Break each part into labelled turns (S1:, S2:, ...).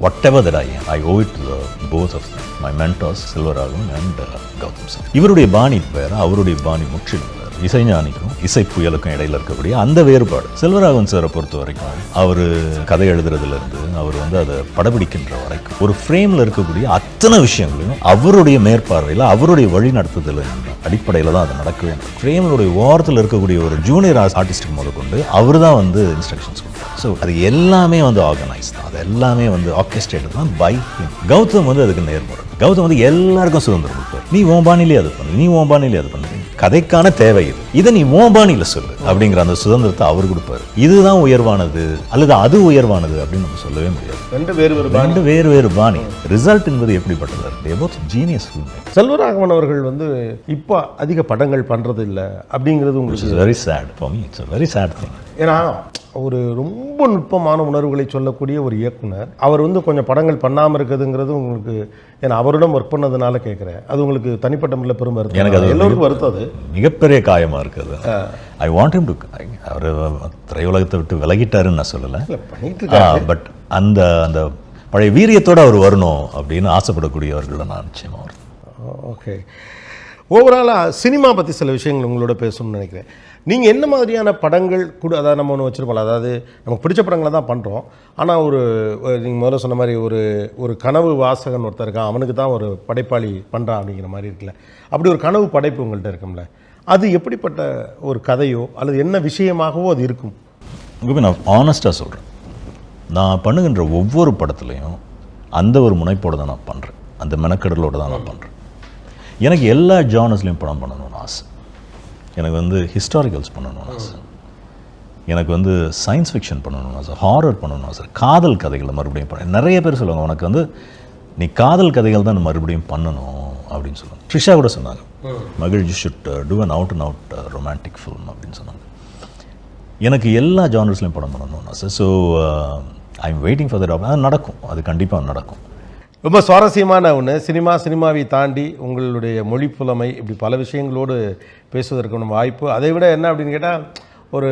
S1: Whatever that I am, I owe it to both of them, my mentors, Selvaragam and Gautam sir. இவருடைய பாணி வேற, அவருடைய பாணி முற்றிலும் வேற. இசைஞானிக்கும் இசை புயலுக்கும் இடையில இருக்கக்கூடிய அந்த வேறுபாடு. செல்வராகவன் சாரை பொறுத்த வரைக்கும் அவர் கதை எழுதுறதுல இருந்து அவர் அதை படப்பிடிக்கின்ற வரைக்கும் ஒரு ஃப்ரேம்ல இருக்கக்கூடிய அத்தனை விஷயங்களையும் அவருடைய மேற்பார்வையில் அவருடைய வழி நடத்துதல் அடிப்படையில் தான் அது நடக்கவே. ஃப்ரேம்களுடைய ஓரத்தில் இருக்கக்கூடிய ஒரு ஜூனியர் ஆர்டிஸ்டுக்கு முதற்கொண்டு அவர் தான் இன்ஸ்ட்ரக்ஷன்ஸ் கொடுத்தார். ஸோ அது எல்லாமே ஆர்கனைஸ் தான், அது எல்லாமே ஆர்கெஸ்ட்ரேட் தான் பை ஹிம். கௌதம் அதுக்கு நேர்முறை. கௌதம் எல்லாருக்கும் சுதந்திரம் கொடுப்பார். நீ ஓம்பானிலே அது பண்ணு, நீ ஓம்பானிலே அது பண்ணு, கதைக்கான தேவை இது, இதை நீ ஓம்பானில சொல்லு அப்படிங்கிற அந்த சுதந்திரத்தை அவர் கொடுப்பாரு. இதுதான் உயர்வானது அல்லது அது உயர்வானது அப்படின்னு நம்ம சொல்லவே முடியாது. ரெண்டு வேறு பாணி. ரிசல்ட் என்பது எப்படிப்பட்டது? ஜீனியஸ்.
S2: செல்வராகவன் அவர்கள் இப்போ அதிக படங்கள் பண்றது இல்லை அப்படிங்கிறது உங்களுக்கு
S1: very sad for me. It's a very sad thing.
S2: ஏன்னா ஒரு ரொம்ப நுட்பமான உணர்வுகளை சொல்லக்கூடிய ஒரு இயக்குனர் அவர் கொஞ்சம் படங்கள் பண்ணாமல் இருக்கிறதுங்கிறது உங்களுக்கு, ஏன்னா அவரிடம் ஒர்க் பண்ணதுனால கேட்குறேன், அது உங்களுக்கு தனிப்பட்ட முறையில் பெரும் வருத்தம்.
S1: எனக்கு அது
S2: எல்லோருக்கும் வருத்தம். அது
S1: மிகப்பெரிய காயமாக இருக்குது. ஐ வாண்ட் ஹிம் டு, அவர் திரையுலகத்தை விட்டு விலகிட்டாருன்னு நான் சொல்லலை, பட் அந்த அந்த பழைய வீரியத்தோடு அவர் வரணும் அப்படின்னு ஆசைப்படக்கூடியவர்கள் நான் நிச்சயமாக வரணும்.
S2: ஓகே, ஓவராலாக சினிமா பற்றி சில விஷயங்கள் உங்களோட பேசணும்னு நினைக்கிறேன். நீங்கள் என்ன மாதிரியான படங்கள் கூட, அதாவது நம்ம ஒன்று வச்சுருப்போம், அதாவது நமக்கு பிடிச்ச படங்களை தான் பண்ணுறோம், ஆனால் நீங்கள் முதல்ல சொன்ன மாதிரி ஒரு கனவு வாசகன் ஒருத்தர் இருக்கான், அவனுக்கு தான் ஒரு படைப்பாளி பண்ணுறான் அப்படிங்கிற மாதிரி இருக்குல்ல, அப்படி ஒரு கனவு படைப்பு உங்கள்கிட்ட இருக்கும்ல, அது எப்படிப்பட்ட ஒரு கதையோ அல்லது என்ன விஷயமாகவோ அது இருக்கும்?
S1: நான் ஆனஸ்ட்டாக சொல்கிறேன், நான் பண்ணுகின்ற ஒவ்வொரு படத்துலையும் அந்த ஒரு முனைப்போடு தான் நான் பண்ணுறேன், அந்த மெனக்கடலோடு தான் நான் பண்ணுறேன். எனக்கு எல்லா ஜானர்ஸ்லையும் படம் பண்ணணும்னு ஆசை. எனக்கு ஹிஸ்டாரிக்கல்ஸ் பண்ணணும்னு ஆசை, எனக்கு சயின்ஸ் ஃபிக்ஷன் பண்ணணும்னு ஆசை, ஹாரர் பண்ணணும்னு ஆசை, காதல் கதைகளை மறுபடியும் பண்ண. நிறைய பேர் சொல்லுவாங்க உனக்கு நீ காதல் கதைகள் தான் மறுபடியும் பண்ணணும் அப்படின்னு சொல்லுவாங்க. ட்ரிஷா கூட சொன்னாங்க, மகிழ் you should do an out and out romantic film அப்படின்னு சொன்னாங்க. எனக்கு எல்லா ஜானர்ஸ்லையும் படம் பண்ணணும்னு ஆசை. So I am waiting for that. அது நடக்கும், அது கண்டிப்பாக நடக்கும்.
S2: ரொம்ப சுவாரஸ்யமான ஒன்று, சினிமாவை தாண்டி உங்களுடைய மொழி புலமை இப்படி பல விஷயங்களோடு பேசுவதற்கு நம்ம வாய்ப்பு. அதை விட என்ன அப்படின்னு கேட்டால், ஒரு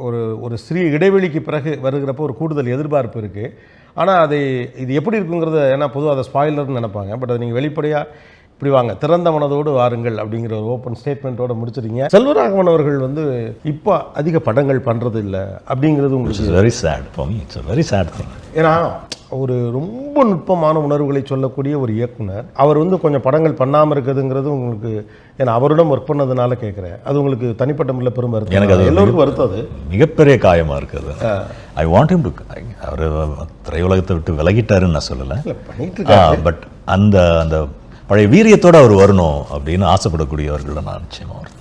S2: ஒரு ஒரு சிறிய இடைவெளிக்கு பிறகு வருகிறப்போ ஒரு கூடுதல் எதிர்பார்ப்பு இருக்குது. ஆனால் இது எப்படி இருக்குங்கிறத, ஏன்னா பொதுவாக அதை ஸ்பாயிலர்னு நினைப்பாங்க, பட் அதை நீங்கள் வெளிப்படையாக இப்படி வாங்க, திறந்த மனதோடு வாருங்கள் அப்படிங்கிற ஒரு ஓப்பன் ஸ்டேட்மெண்ட்டோடு முடிச்சிருக்கீங்க. செல்வராகவன் அவர்கள் இப்போ அதிக படங்கள் பண்ணுறது இல்லை அப்படிங்கிறது உங்களுக்கு
S1: very sad for me. It's a very sad thing.
S2: ஏன்னா ஒரு ரொம்ப நுட்பமான உணர்வுகளை சொல்லக்கூடிய ஒரு இயக்குனர் அவர் கொஞ்சம் படங்கள் பண்ணாமல் இருக்கிறதுங்கிறது உங்களுக்கு, ஏன்னா அவரிடம் ஒர்க் பண்ணதுனால கேட்குறேன், அது உங்களுக்கு தனிப்பட்ட முறையில் பெரும் வருத்தம்.
S1: எனக்கு அது
S2: எல்லோருக்கும் வருத்தம். அது
S1: மிகப்பெரிய காயமாக இருக்குது. ஐ வாண்ட் ஹிம் டு, அவர் திரையுலகத்தை விட்டு விலகிட்டாருன்னு நான் சொல்லலை, பட் அந்த அந்த பழைய வீரியத்தோடு அவர் வரணும் அப்படின்னு ஆசைப்படக்கூடியவர்கள் நான் நிச்சயமாக வரணும்.